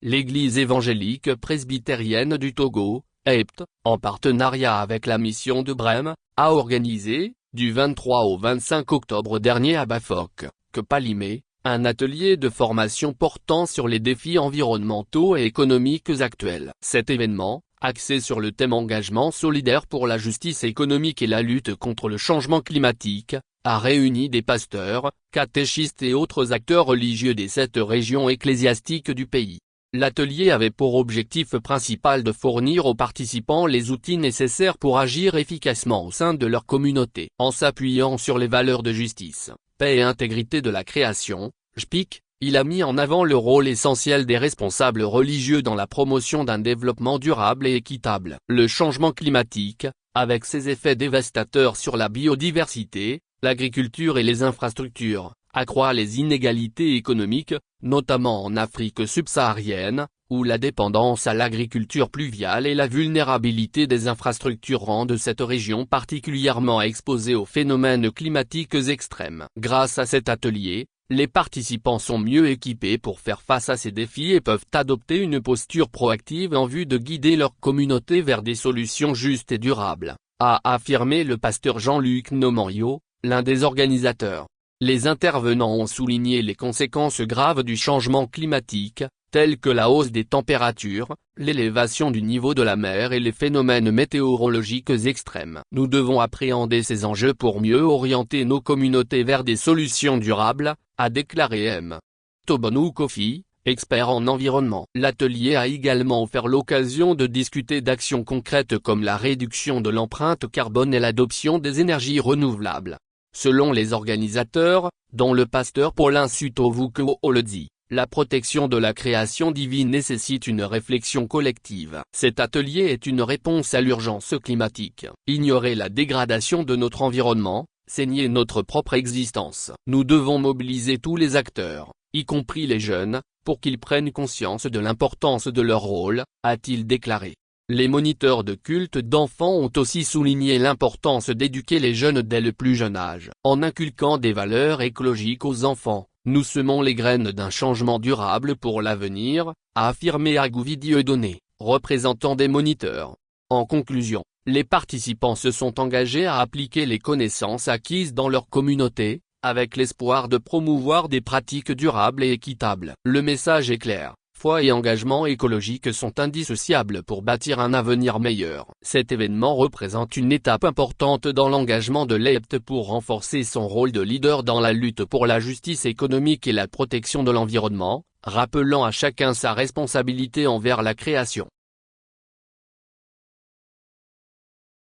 l'Église évangélique presbytérienne du Togo, EPT, en partenariat avec la mission de Brême, a organisé, du 23 au 25 octobre dernier à Bafok, Palimé, un atelier de formation portant sur les défis environnementaux et économiques actuels. Cet événement, axé sur le thème engagement solidaire pour la justice économique et la lutte contre le changement climatique, a réuni des pasteurs, catéchistes et autres acteurs religieux des 7 régions ecclésiastiques du pays. L'atelier avait pour objectif principal de fournir aux participants les outils nécessaires pour agir efficacement au sein de leur communauté. En s'appuyant sur les valeurs de justice, paix et intégrité de la création, JPIC, il a mis en avant le rôle essentiel des responsables religieux dans la promotion d'un développement durable et équitable. Le changement climatique, avec ses effets dévastateurs sur la biodiversité, l'agriculture et les infrastructures, accroît les inégalités économiques, notamment en Afrique subsaharienne, où la dépendance à l'agriculture pluviale et la vulnérabilité des infrastructures rendent cette région particulièrement exposée aux phénomènes climatiques extrêmes. Grâce à cet atelier, les participants sont mieux équipés pour faire face à ces défis et peuvent adopter une posture proactive en vue de guider leur communauté vers des solutions justes et durables, a affirmé le pasteur Jean-Luc Nomanyo, l'un des organisateurs. Les intervenants ont souligné les conséquences graves du changement climatique, telles que la hausse des températures, l'élévation du niveau de la mer et les phénomènes météorologiques extrêmes. Nous devons appréhender ces enjeux pour mieux orienter nos communautés vers des solutions durables, a déclaré M. Tobonu Kofi, expert en environnement. L'atelier a également offert l'occasion de discuter d'actions concrètes comme la réduction de l'empreinte carbone et l'adoption des énergies renouvelables. Selon les organisateurs, dont le pasteur Paulin Sutovuko le dit, la protection de la création divine nécessite une réflexion collective. Cet atelier est une réponse à l'urgence climatique. Ignorer la dégradation de notre environnement, c'est nier notre propre existence. Nous devons mobiliser tous les acteurs, y compris les jeunes, pour qu'ils prennent conscience de l'importance de leur rôle, a-t-il déclaré. Les moniteurs de culte d'enfants ont aussi souligné l'importance d'éduquer les jeunes dès le plus jeune âge. En inculquant des valeurs écologiques aux enfants, nous semons les graines d'un changement durable pour l'avenir, a affirmé Agouvi Dieudonné, représentant des moniteurs. En conclusion, les participants se sont engagés à appliquer les connaissances acquises dans leur communauté, avec l'espoir de promouvoir des pratiques durables et équitables. Le message est clair. Foi et engagement écologique sont indissociables pour bâtir un avenir meilleur. Cet événement représente une étape importante dans l'engagement de l'EPT pour renforcer son rôle de leader dans la lutte pour la justice économique et la protection de l'environnement, rappelant à chacun sa responsabilité envers la création.